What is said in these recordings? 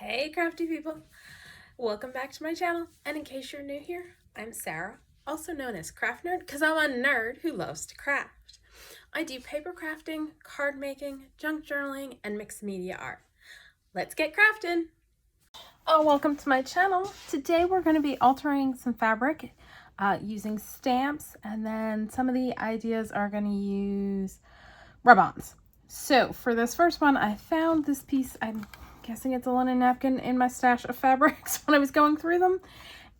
Hey crafty people, welcome back to my channel, and in case you're new here, I'm Sarah, also known as Craft Nerd because I'm a nerd who loves to craft. I do paper crafting, card making, junk journaling, and mixed media art. Let's get crafting! Oh, welcome to my channel. Today we're going to be altering some fabric using stamps, and then some of the ideas are going to use rub-ons. So for this first one, I found this piece, I'm guessing it's a linen napkin, in my stash of fabrics when I was going through them.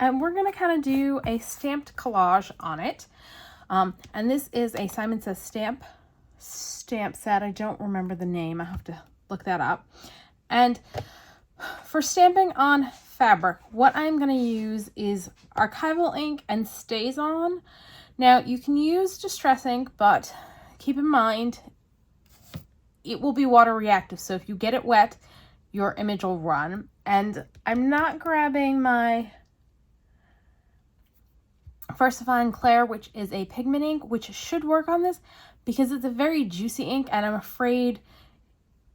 And we're going to kind of do a stamped collage on it. And this is a Simon Says stamp set. I don't remember the name. I have to look that up. And for stamping on fabric, what I'm going to use is archival ink and StazOn. Now, you can use distress ink, but keep in mind, it will be water reactive. So if you get it wet, your image will run. And I'm not grabbing my VersaFine Clair, which is a pigment ink, which should work on this because it's a very juicy ink, and I'm afraid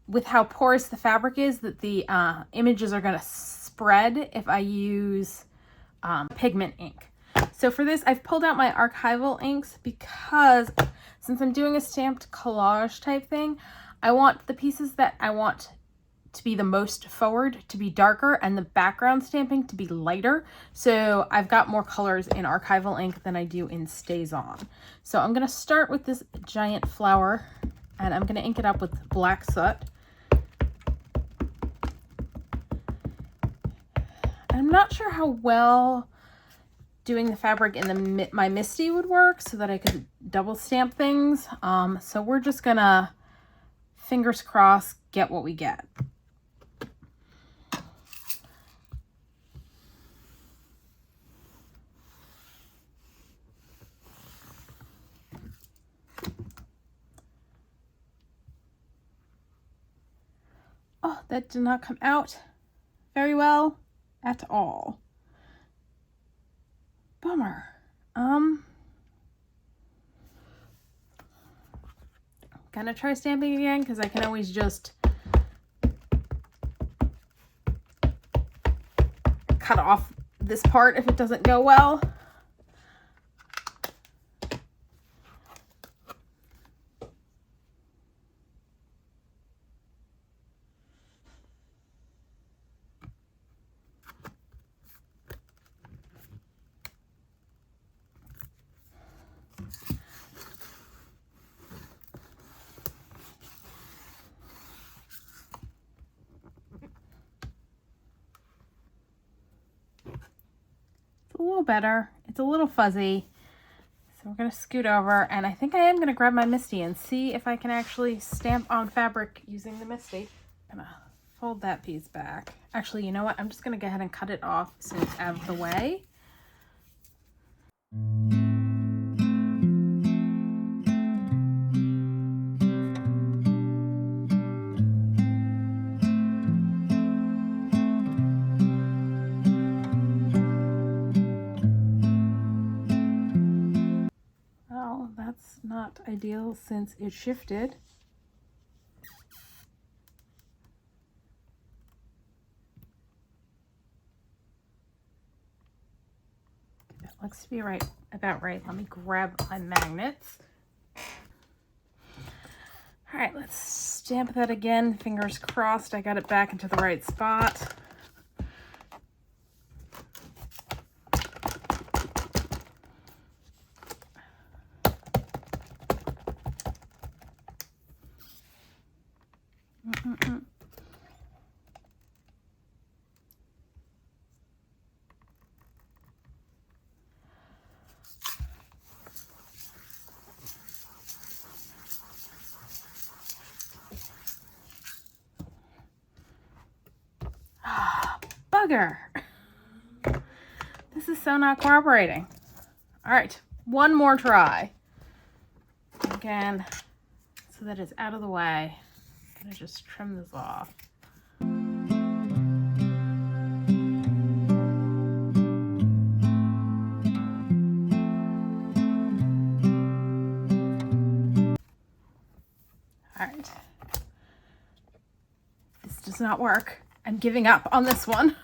with how porous the fabric is that the images are going to spread if I use pigment ink. So for this, I've pulled out my archival inks because since I'm doing a stamped collage type thing, I want the pieces that I want to be the most forward to be darker and the background stamping to be lighter. So I've got more colors in archival ink than I do in StazOn. So I'm going to start with this giant flower, and I'm going to ink it up with black soot. I'm not sure how well doing the fabric in my Misty would work so that I could double stamp things. So we're just gonna, fingers crossed, get what we get. Oh, that did not come out very well at all. Bummer. Gonna try stamping again because I can always just cut off this part if it doesn't go well. A little better. It's a little fuzzy. So we're going to scoot over, and I think I am going to grab my Misty and see if I can actually stamp on fabric using the Misty. I'm going to fold that piece back. Actually, you know what? I'm just going to go ahead and cut it off so it's out of the way. Not ideal since it shifted. That looks to be about right. Let me grab my magnets. All right, let's stamp that again. Fingers crossed I got it back into the right spot. Bugger. This is so not cooperating. All right, one more try. Again, so that it's out of the way. I'm gonna just trim this off. All right. This does not work. I'm giving up on this one.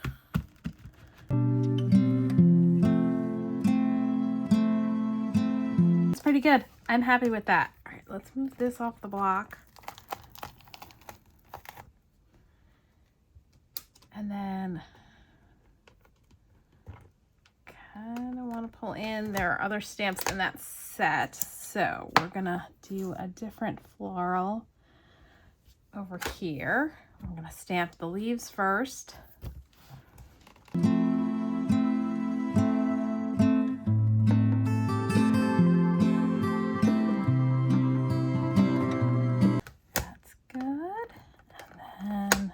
It's pretty good. I'm happy with that. All right, let's move this off the block. And then kind of want to pull in, there are other stamps in that set. So we're gonna do a different floral over here. I'm gonna stamp the leaves first. That's good. And then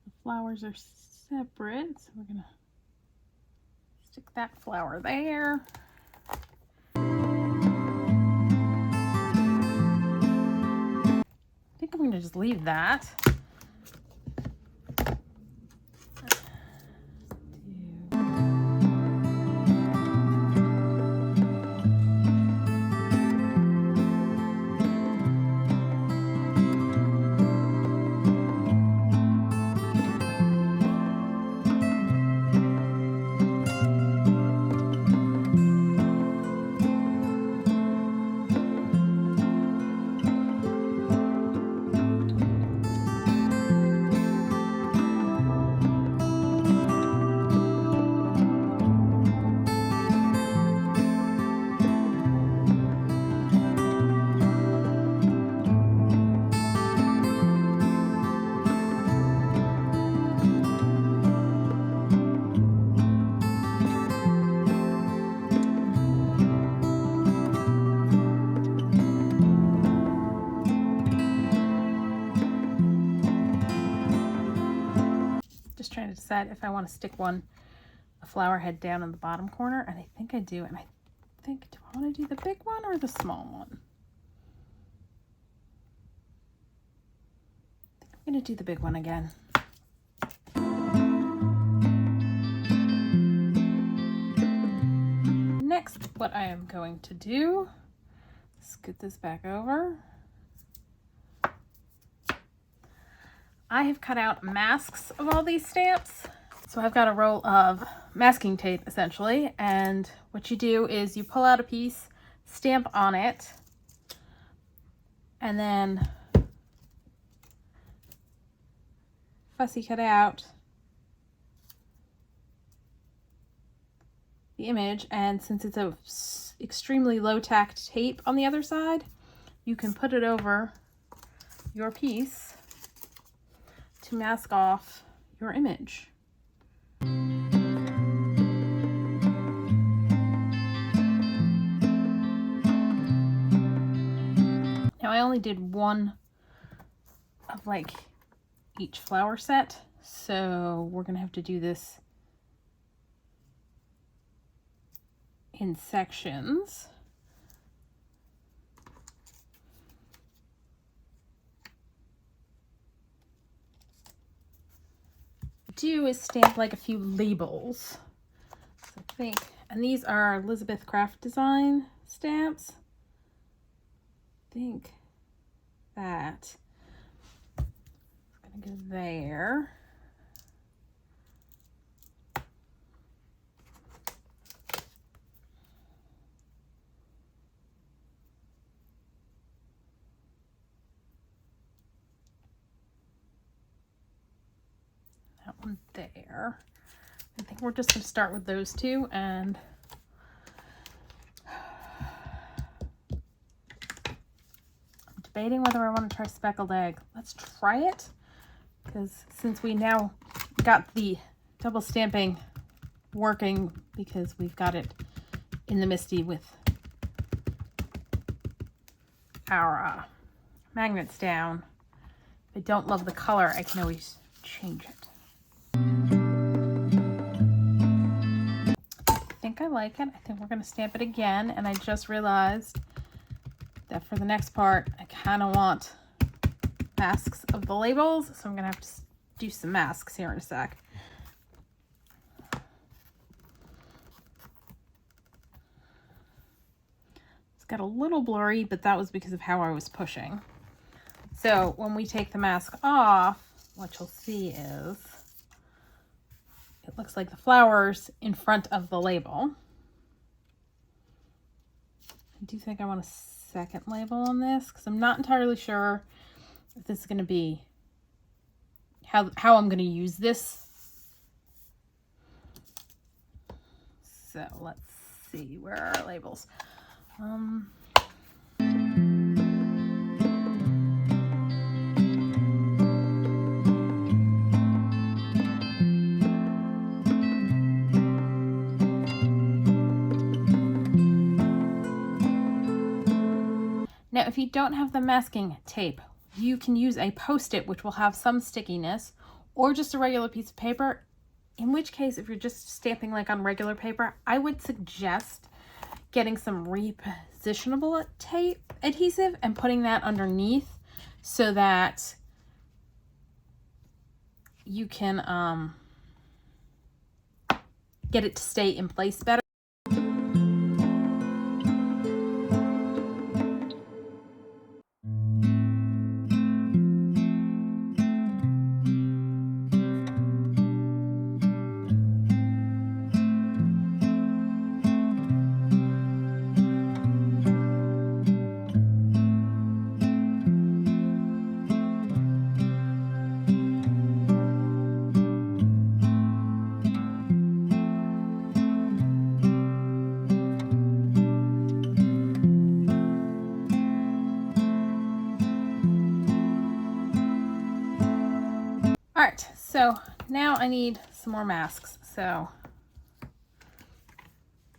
the flowers are separate, so we're gonna stick that flower there. I think I'm going to just leave that. Trying to decide if I want to stick a flower head down in the bottom corner, and I think I do. And I think, do I want to do the big one or the small one? I think I'm going to do the big one again. Next, what I am going to do, scoot this back over. I have cut out masks of all these stamps. So I've got a roll of masking tape essentially, and what you do is you pull out a piece, stamp on it, and then fussy cut out the image, and since it's a extremely low tacked tape on the other side, you can put it over your piece to mask off your image. Now I only did one of like each flower set, so we're gonna have to do this in sections. Do is stamp like a few labels. So I think, and these are Elizabeth Craft Design stamps. I think that is gonna go there. That one there. I think we're just going to start with those two, and I'm debating whether I want to try speckled egg. Let's try it, because since we now got the double stamping working, because we've got it in the MISTI with our magnets down. If I don't love the color, I can always change it. I think I like it. I think we're going to stamp it again, and I just realized that for the next part I kind of want masks of the labels, so I'm going to have to do some masks here in a sec. It's got a little blurry, but that was because of how I was pushing. So when we take the mask off, what you'll see is it looks like the flowers in front of the label. I do think I want a second label on this because I'm not entirely sure if this is going to be how I'm going to use this. So let's see, where are our labels? Now, if you don't have the masking tape, you can use a Post-it, which will have some stickiness, or just a regular piece of paper. In which case, if you're just stamping like on regular paper, I would suggest getting some repositionable tape adhesive and putting that underneath so that you can get it to stay in place better. All right, so now I need some more masks. So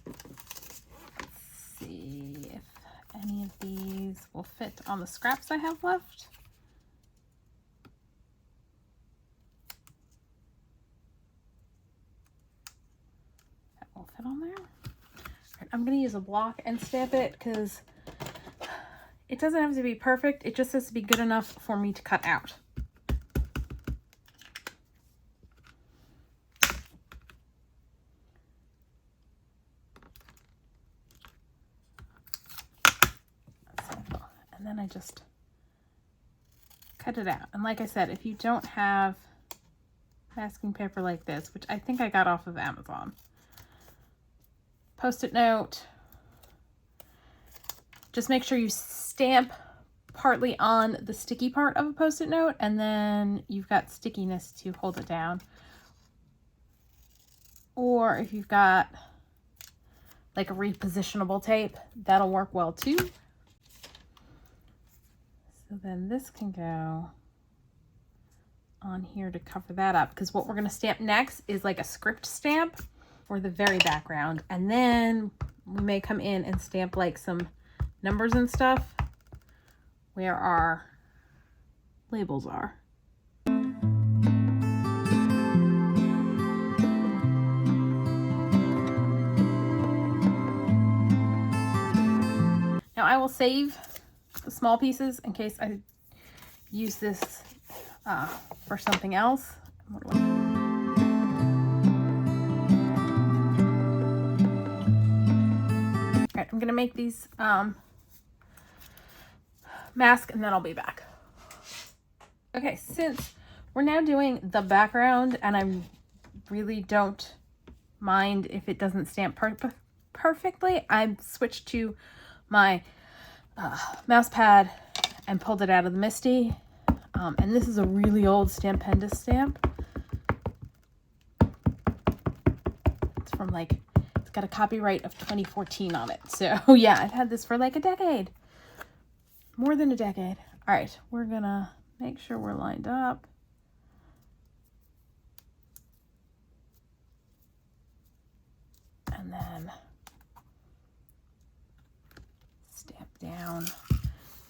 let's see if any of these will fit on the scraps I have left. That will fit on there. All right, I'm going to use a block and stamp it because it doesn't have to be perfect. It just has to be good enough for me to cut out. And then I just cut it out. And like I said, if you don't have masking paper like this, which I think I got off of Amazon, Post-it note, just make sure you stamp partly on the sticky part of a Post-it note, and then you've got stickiness to hold it down. Or if you've got like a repositionable tape, that'll work well too. So then this can go on here to cover that up, because what we're going to stamp next is like a script stamp for the very background. And then we may come in and stamp like some numbers and stuff where our labels are. Now I will save the small pieces in case I use this for something else. All right, I'm gonna make these mask and then I'll be back. Okay, since we're now doing the background and I really don't mind if it doesn't stamp perfectly, I've switched to my mouse pad and pulled it out of the MISTI. And this is a really old Stampendous stamp. It's from like, it's got a copyright of 2014 on it. So yeah, I've had this for like a decade. More than a decade. All right, we're gonna make sure we're lined up. And then stamp down.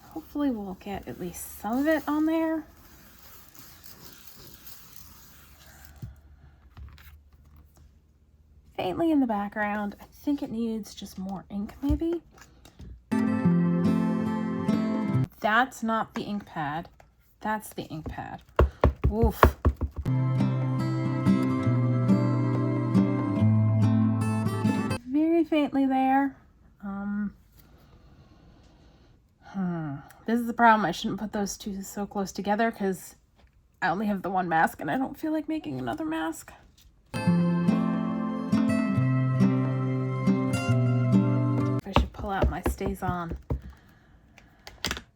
Hopefully we'll get at least some of it on there. Faintly in the background. I think it needs just more ink maybe. That's not the ink pad. That's the ink pad. Oof. Very faintly there. This is the problem. I shouldn't put those two so close together because I only have the one mask and I don't feel like making another mask. I should pull out my Stays On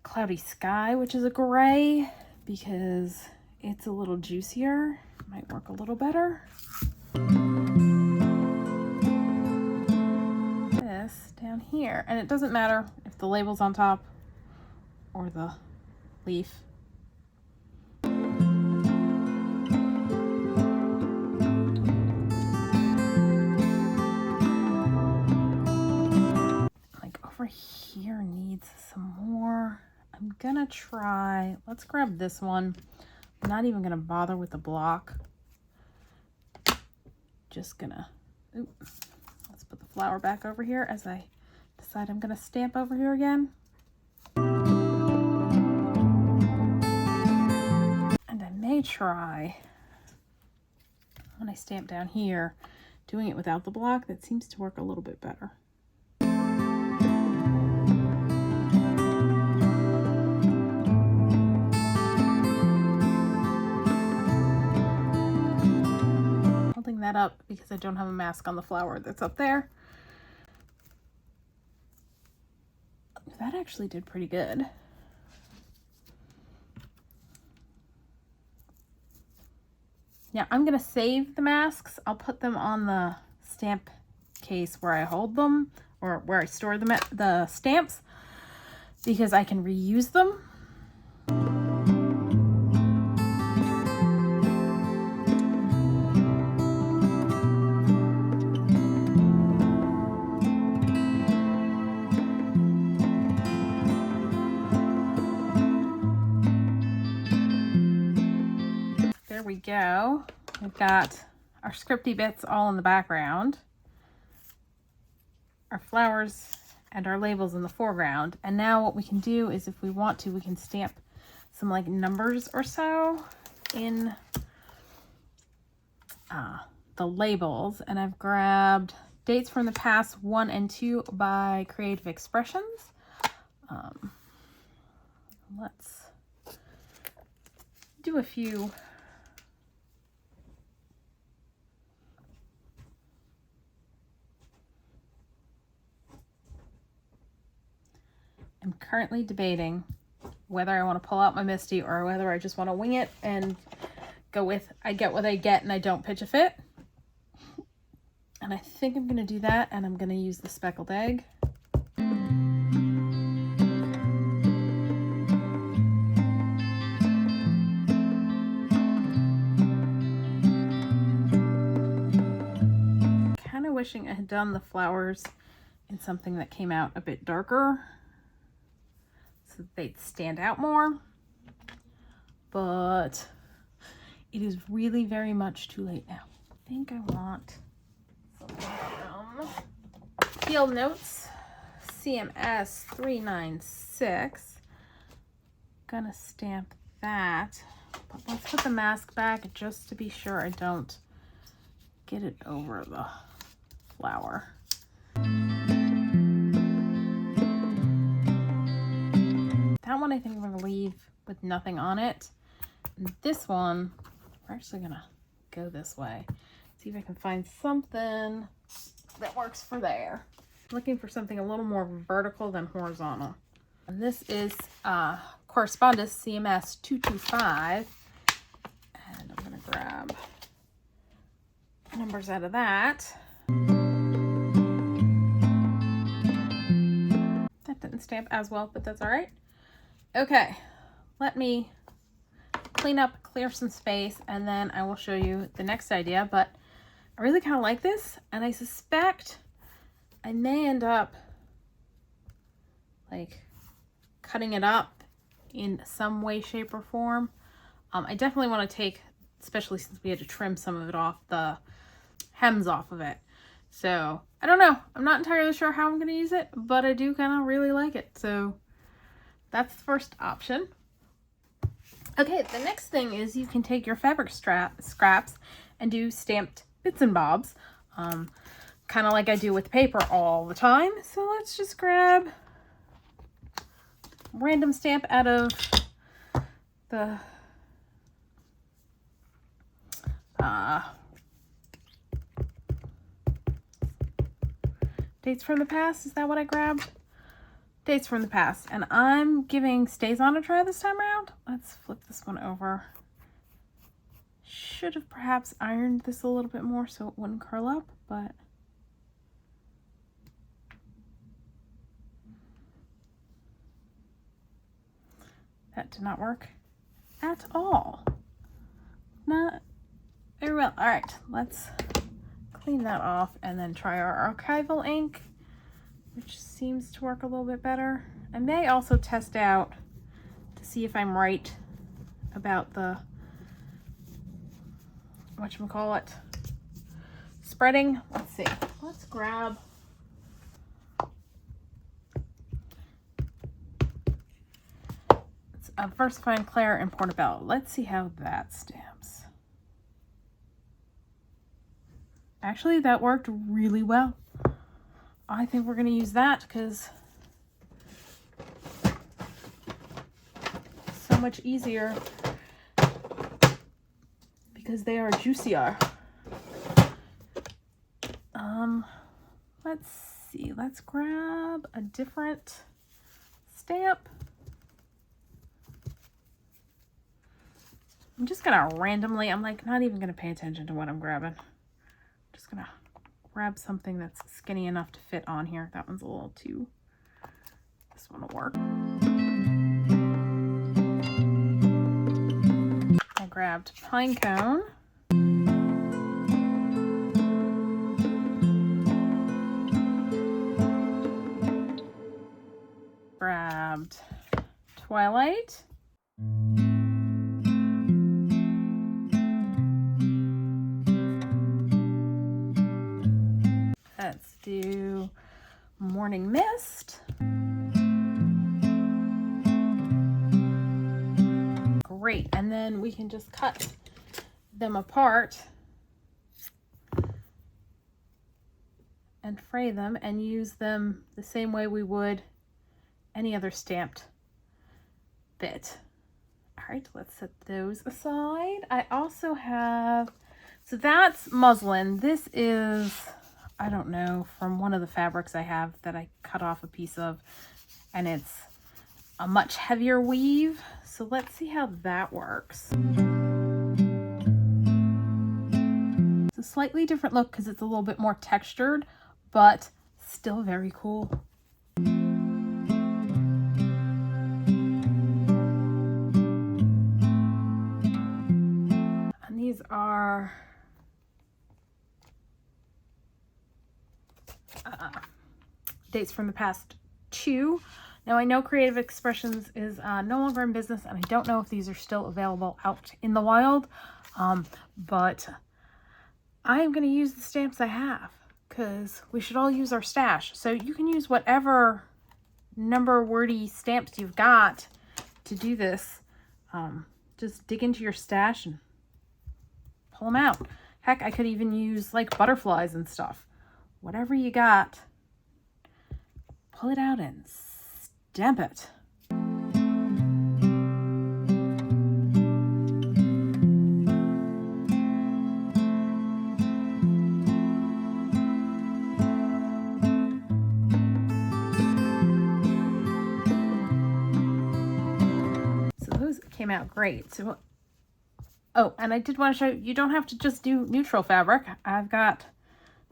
Cloudy Sky, which is a gray, because it's a little juicier. Might work a little better. This down here, and it doesn't matter if the label's on top or the leaf. Like over here needs some more. I'm gonna try, let's grab this one. I'm not even gonna bother with the block. Just gonna, let's put the flower back over here as I decide I'm gonna stamp over here again. And I may try, when I stamp down here, doing it without the block. That seems to work a little bit better. Holding that up because I don't have a mask on the flower that's up there. That actually did pretty good. Now I'm gonna save the masks. I'll put them on the stamp case where I hold them, or where I store the stamps, because I can reuse them. There we go. We've got our scripty bits all in the background, our flowers and our labels in the foreground. And now what we can do is, if we want to, we can stamp some like numbers or so in the labels. And I've grabbed Dates from the Past 1 and 2 by Creative Expressions. Let's do a few. I'm currently debating whether I want to pull out my Misty or whether I just want to wing it and go with I get what I get and I don't pitch a fit. And I think I'm going to do that, and I'm going to use the speckled egg. Kind of wishing I had done the flowers in something that came out a bit darker, so they'd stand out more, but it is really very much too late now. I think I want something from Field Notes CMS225. Gonna stamp that, but let's put the mask back just to be sure I don't get it over the flower. That one I think I'm going to leave with nothing on it. And this one, we're actually going to go this way. See if I can find something that works for there. Looking for something a little more vertical than horizontal. And this is Correspondence CMS225. And I'm going to grab numbers out of that. That didn't stamp as well, but that's all right. Okay, let me clean up, clear some space, and then I will show you the next idea. But I really kind of like this, and I suspect I may end up like cutting it up in some way, shape, or form. I definitely want to take, especially since we had to trim some of it off, the hems off of it. So I don't know. I'm not entirely sure how I'm going to use it, but I do kind of really like it. So that's the first option. Okay, the next thing is you can take your fabric scraps and do stamped bits and bobs, kind of like I do with paper all the time. So let's just grab a random stamp out of the Dates from the Past, is that what I grabbed? Dates from the Past, and I'm giving Stays On a try this time around. Let's flip this one over. Should have perhaps ironed this a little bit more so it wouldn't curl up, but that did not work at all. Not very well. All right, let's clean that off and then try our archival ink, which seems to work a little bit better. I may also test out to see if I'm right about the whatchamacallit spreading. Let's see. Let's grab first find Clair and Portobella. Let's see how that stamps. Actually, that worked really well. I think we're going to use that because it's so much easier because they are juicier. Let's see. Let's grab a different stamp. I'm just gonna randomly, I'm like not even gonna pay attention to what I'm grabbing. I'm just gonna grab something that's skinny enough to fit on here. That one's a little too, this one will work. I grabbed Pinecone. Grabbed Twilight. Let's do Morning Mist. Great, and then we can just cut them apart and fray them and use them the same way we would any other stamped bit. All right, let's set those aside. I also have, so that's muslin. This is, I don't know, from one of the fabrics I have that I cut off a piece of, and it's a much heavier weave. So let's see how that works. It's a slightly different look because it's a little bit more textured, but still very cool. And these are Dates from the Past 2. Now I know Creative Expressions is no longer in business, and I don't know if these are still available out in the wild, but I am going to use the stamps I have because we should all use our stash. So you can use whatever number wordy stamps you've got to do this. Just dig into your stash and pull them out. Heck, I could even use like butterflies and stuff. Whatever you got, pull it out and stamp it. So those came out great. So, oh, and I did want to show you, you don't have to just do neutral fabric. I've got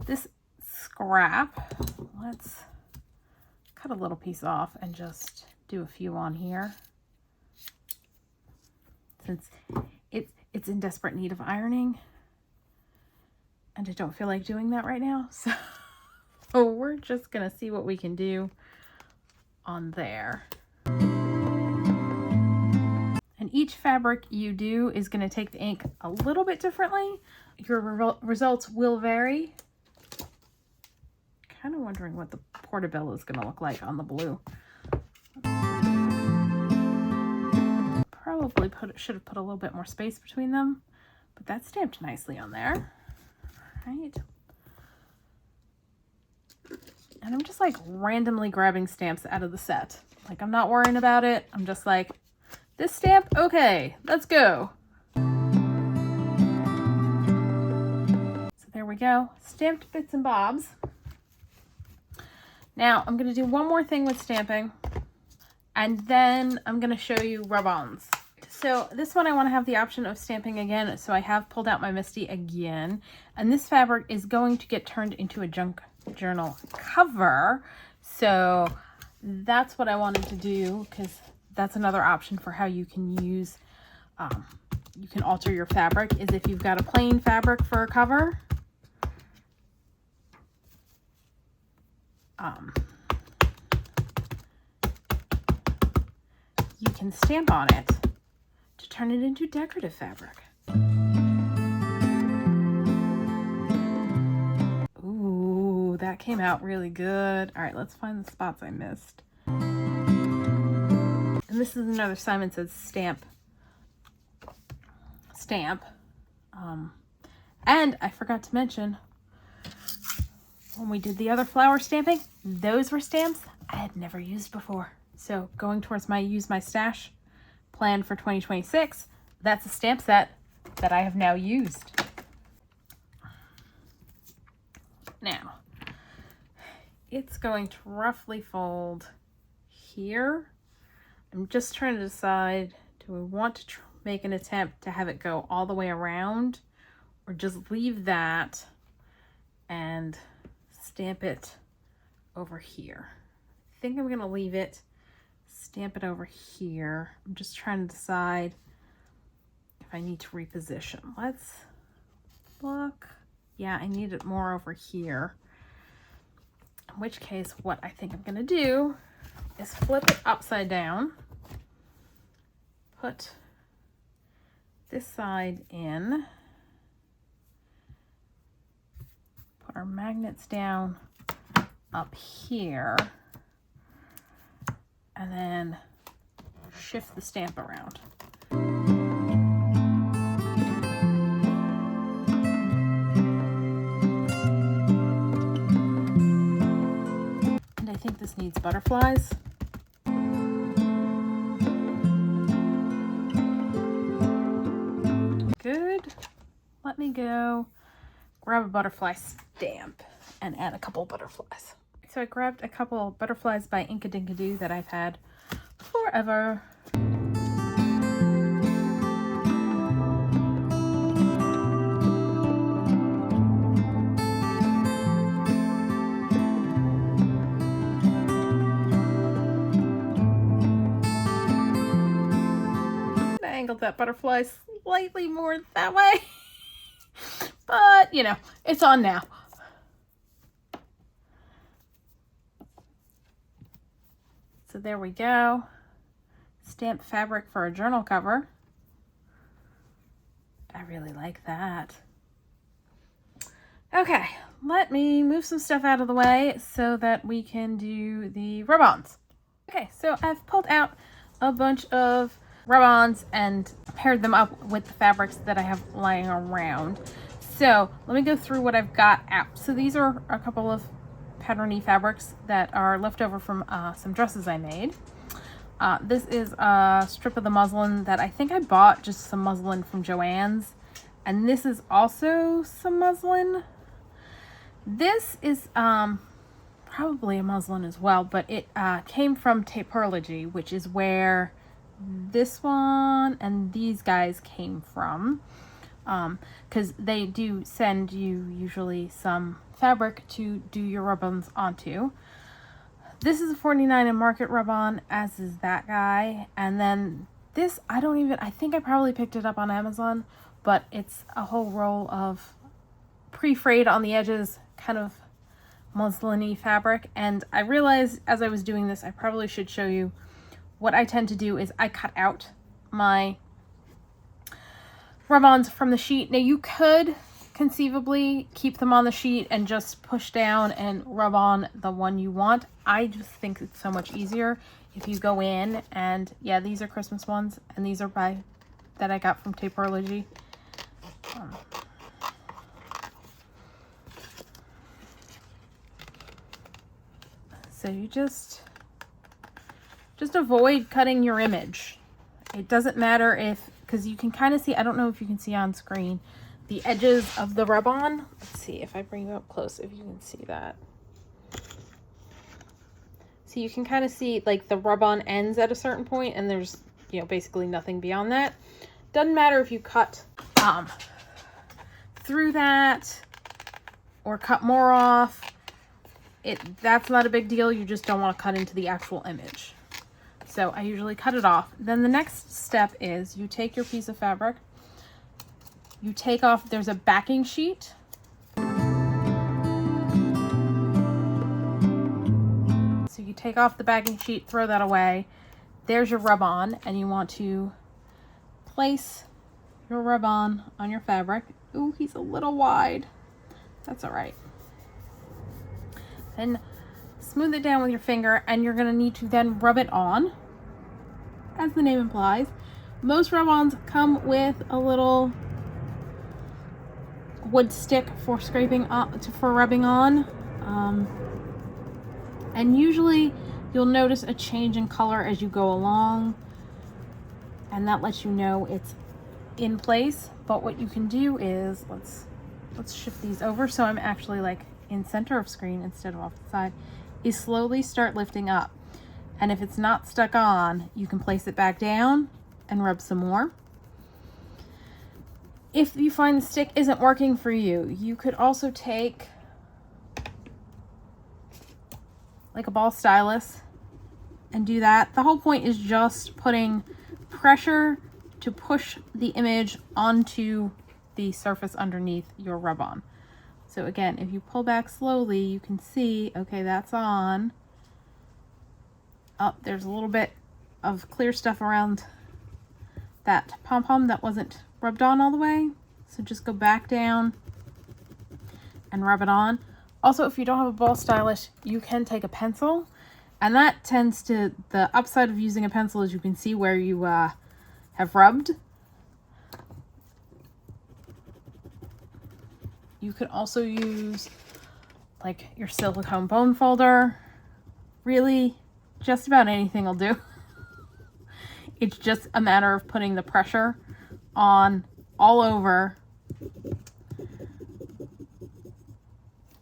this scrap. Let's cut a little piece off and just do a few on here since it's in desperate need of ironing and I don't feel like doing that right now. So we're just gonna see what we can do on there. And each fabric you do is going to take the ink a little bit differently. Your results will vary. Kind of wondering what the Portobella is going to look like on the blue. Probably should have put a little bit more space between them, but that's stamped nicely on there. All right. And I'm just like randomly grabbing stamps out of the set. Like I'm not worrying about it. I'm just like, this stamp, okay, let's go. we go. Stamped bits and bobs. Now I'm going to do one more thing with stamping, and then I'm going to show you rub-ons. So this one I want to have the option of stamping again, so I have pulled out my Misty again. And this fabric is going to get turned into a junk journal cover. So that's what I wanted to do, because that's another option for how you can use, you can alter your fabric, is if you've got a plain fabric for a cover. You can stamp on it to turn it into decorative fabric. Ooh, that came out really good. All right, let's find the spots I missed. And this is another Simon Says stamp. And I forgot to mention, when we did the other flower stamping, those were stamps I had never used before. So going towards my use my stash plan for 2026, that's a stamp set that I have now used. Now, it's going to roughly fold here. I'm just trying to decide, do we want to make an attempt to have it go all the way around, or just leave that and stamp it over here? I think I'm going to leave it, stamp it over here. I'm just trying to decide if I need to reposition. Let's look. Yeah, I need it more over here. In which case, what I think I'm going to do is flip it upside down, put this side in, put our magnets down up here, and then shift the stamp around. And I think this needs butterflies. Good. Let me go grab a butterfly stamp and add a couple butterflies. So I grabbed a couple butterflies by Inkadinkadoo that I've had forever. I angled that butterfly slightly more that way, but you know, it's on now. So there we go. Stamped fabric for a journal cover. I really like that. Okay, let me move some stuff out of the way so that we can do the rub-ons. Okay, so I've pulled out a bunch of rub-ons and paired them up with the fabrics that I have lying around. So let me go through what I've got out. So these are a couple of patterny fabrics that are left over from some dresses I made. This is a strip of the muslin that I think I bought, just some muslin from Joann's. And this is also some muslin. This is probably a muslin as well, but it came from Taper-ology, which is where this one and these guys came from. Because they do send you usually some fabric to do your rub-ons onto. This is a 49 in Market Rub-On, as is that guy. And then this, I think I probably picked it up on Amazon, but it's a whole roll of pre-frayed on the edges, kind of muslin-y fabric. And I realized as I was doing this, I probably should show you what I tend to do is I cut out my rub-ons from the sheet. Now you could conceivably keep them on the sheet and just push down and rub on the one you want. I just think it's so much easier if you go in and, yeah, these are Christmas ones and these are that I got from Taper-ology. So you just avoid cutting your image. It doesn't matter if, because you can kind of see, I don't know if you can see on screen, the edges of the rub-on. Let's see if I bring you up close, if you can see that. So you can kind of see like the rub-on ends at a certain point, and there's, you know, basically nothing beyond that. Doesn't matter if you cut through that or cut more off. That's not a big deal. You just don't want to cut into the actual image. So I usually cut it off. Then the next step is you take your piece of fabric, you take off, there's a backing sheet. So you take off the backing sheet, throw that away. There's your rub-on, and you want to place your rub-on on your fabric. Ooh, he's a little wide. That's all right. Then smooth it down with your finger, and you're going to need to then rub it on, as the name implies. Most rub-ons come with a little wood stick for scraping on, for rubbing on, and usually you'll notice a change in color as you go along, and that lets you know it's in place. But what you can do is, let's shift these over so I'm actually like in center of screen instead of off the side, is slowly start lifting up. And if it's not stuck on, you can place it back down and rub some more. If you find the stick isn't working for you, you could also take like a ball stylus and do that. The whole point is just putting pressure to push the image onto the surface underneath your rub-on. So again, if you pull back slowly, you can see, okay, that's on. Oh, there's a little bit of clear stuff around that pom-pom that wasn't rubbed on all the way. So just go back down and rub it on. Also, if you don't have a ball stylus, you can take a pencil, and that tends to, the upside of using a pencil is you can see where you have rubbed. You could also use like your silicone bone folder. Really, just about anything will do. It's just a matter of putting the pressure on all over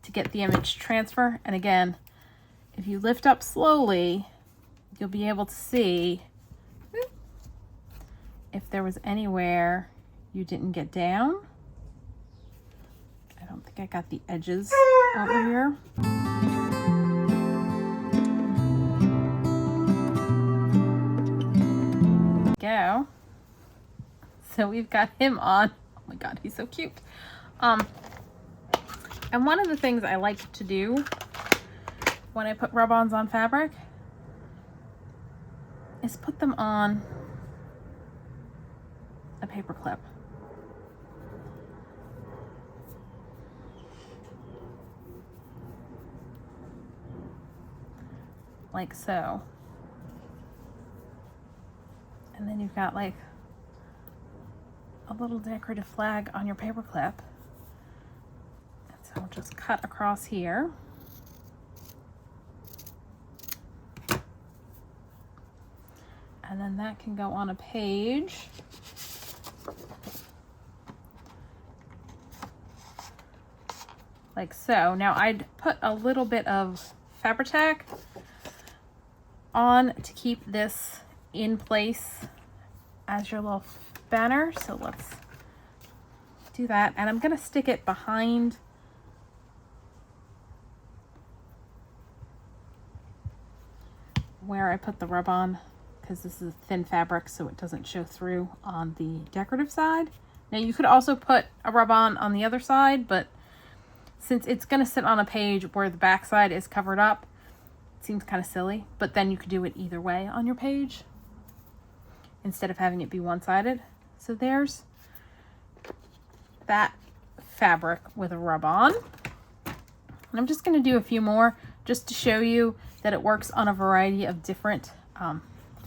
to get the image transfer. And again, if you lift up slowly, you'll be able to see if there was anywhere you didn't get down. I don't think I got the edges over here. Go. So we've got him on. Oh my god, he's so cute. And one of the things I like to do when I put rub-ons on fabric is put them on a paper clip. Like so. And then you've got like a little decorative flag on your paper clip. And so I'll just cut across here. And then that can go on a page. Like so. Now I'd put a little bit of Fabri-Tac on to keep this in place as your little banner. So let's do that. And I'm going to stick it behind where I put the rub-on, because this is thin fabric so it doesn't show through on the decorative side. Now you could also put a rub-on on the other side, but since it's going to sit on a page where the back side is covered up, it seems kind of silly. But then you could do it either way on your page instead of having it be one-sided. So there's that fabric with a rub-on. And I'm just going to do a few more just to show you that it works on a variety of different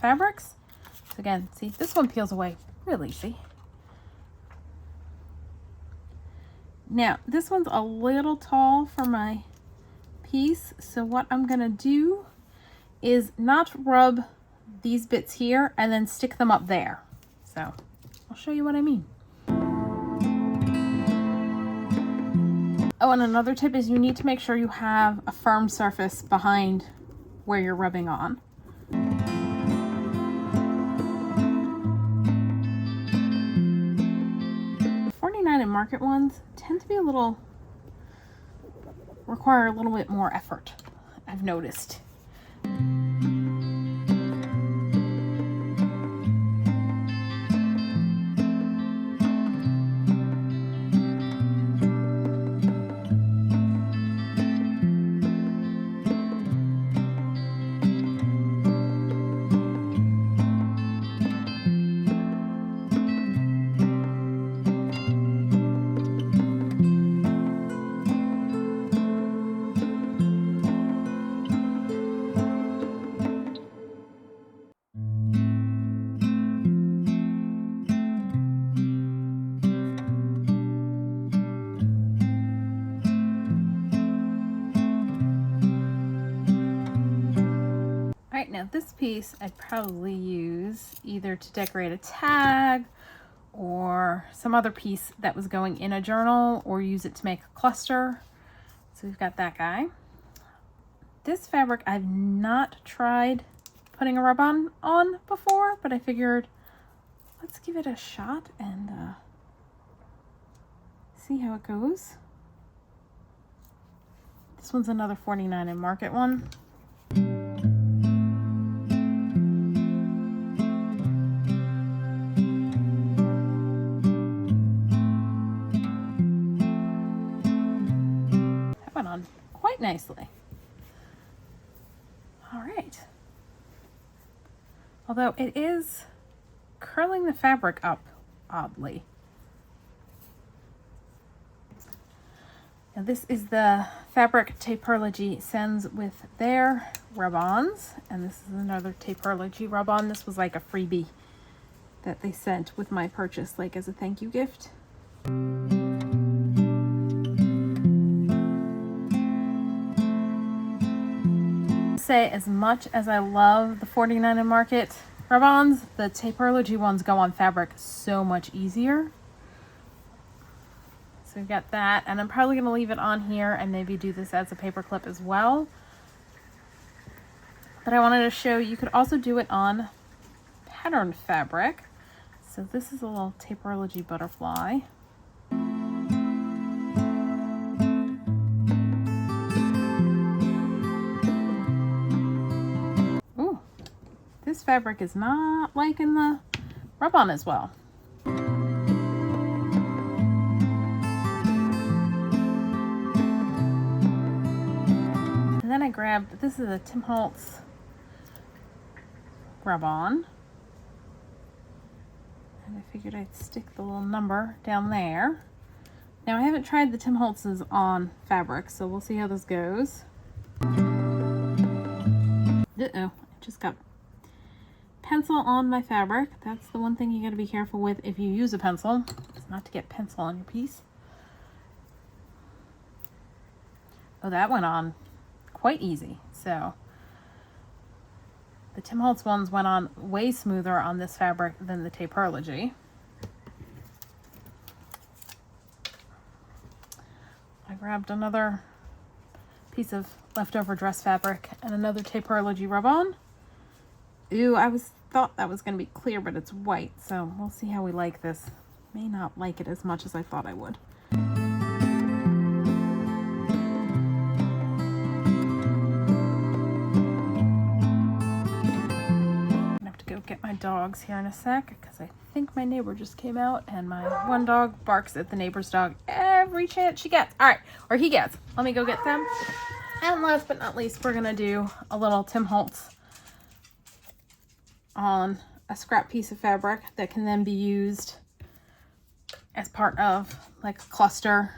fabrics. So again, see, this one peels away really easy. Now, this one's a little tall for my piece, so what I'm going to do is not rub these bits here and then stick them up there. So I'll show you what I mean. Oh, and another tip is you need to make sure you have a firm surface behind where you're rubbing on. $49 and Market ones tend to be require a little bit more effort, I've noticed. Alright, now this piece I'd probably use either to decorate a tag or some other piece that was going in a journal, or use it to make a cluster. So we've got that guy. This fabric I've not tried putting a rub-on on before, but I figured let's give it a shot and see how it goes. This one's another $49 in Market one. That went on quite nicely. All right. Although it is curling the fabric up oddly. Now this is the fabric Taper-ology sends with their rub-ons, and this is another Taper-ology rub-on. This was like a freebie that they sent with my purchase, like as a thank you gift. Say, as much as I love the $49 in Market rub-ons, the Taper-ology ones go on fabric so much easier. So we've got that, and I'm probably going to leave it on here and maybe do this as a paper clip as well. But I wanted to show you could also do it on patterned fabric. So this is a little Taper-ology butterfly. Ooh, this fabric is not liking the rub-on as well. And then I grabbed, this is a Tim Holtz rub-on. And I figured I'd stick the little number down there. Now I haven't tried the Tim Holtz's on fabric, so we'll see how this goes. Uh-oh, I just got pencil on my fabric. That's the one thing you gotta be careful with if you use a pencil. It's not to get pencil on your piece. Oh, that went on quite easy. So the Tim Holtz ones went on way smoother on this fabric than the Taper-ology. I grabbed another piece of leftover dress fabric and another Taper-ology rub-on. Ooh, thought that was going to be clear, but it's white, so we'll see how we like this. May not like it as much as I thought I would. Get my dogs here in a sec, because I think my neighbor just came out, and my one dog barks at the neighbor's dog every chance she gets. All right, or he gets. Let me go get them. And last but not least, we're gonna do a little Tim Holtz on a scrap piece of fabric that can then be used as part of like a cluster,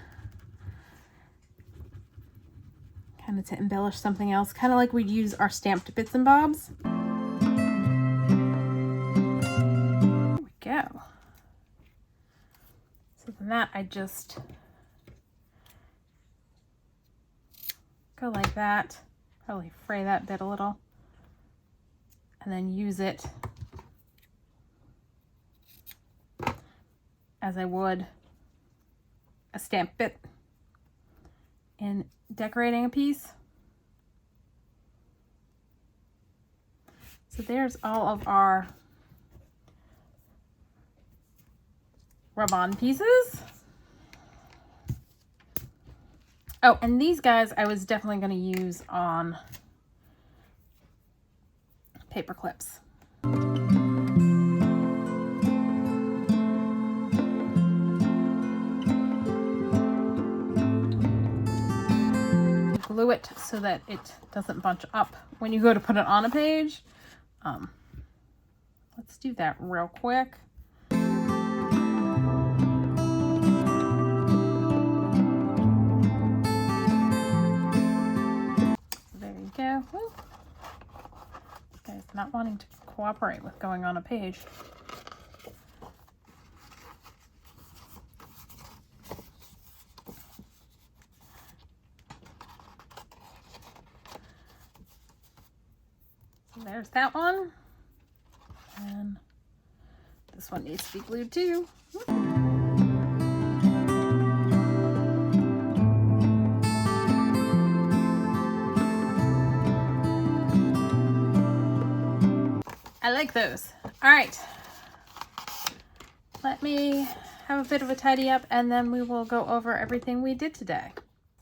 kind of to embellish something else, kind of like we'd use our stamped bits and bobs. Go. So then that I just go like that, probably fray that bit a little, and then use it as I would a stamp bit. in decorating a piece. So there's all of our rub-on pieces. Oh, and these guys I was definitely going to use on paper clips. Glue it so that it doesn't bunch up when you go to put it on a page. Let's do that real quick. There you go. Woo. This guy's not wanting to cooperate with going on a page. So there's that one. And this one needs to be glued too. I like those. All right. Let me have a bit of a tidy up and then we will go over everything we did today.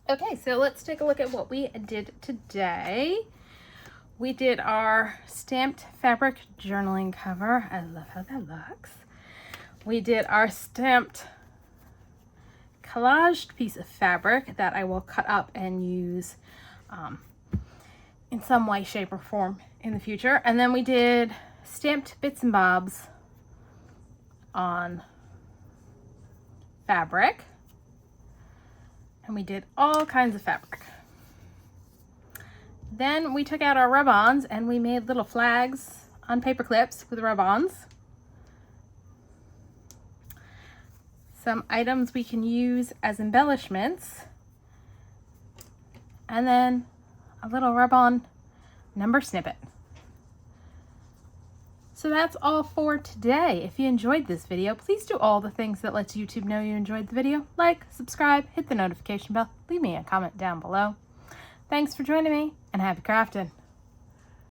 Okay, so let's take a look at what we did today. We did our stamped fabric journaling cover. I love how that looks. We did our stamped collaged piece of fabric that I will cut up and use in some way, shape, or form in the future. And then we did stamped bits and bobs on fabric. And we did all kinds of fabric. Then we took out our rub-ons and we made little flags on paper clips with rub-ons. Some items we can use as embellishments. And then a little rub-on number snippet. So that's all for today. If you enjoyed this video, please do all the things that lets YouTube know you enjoyed the video. Like, subscribe, hit the notification bell, leave me a comment down below. Thanks for joining me, and happy crafting!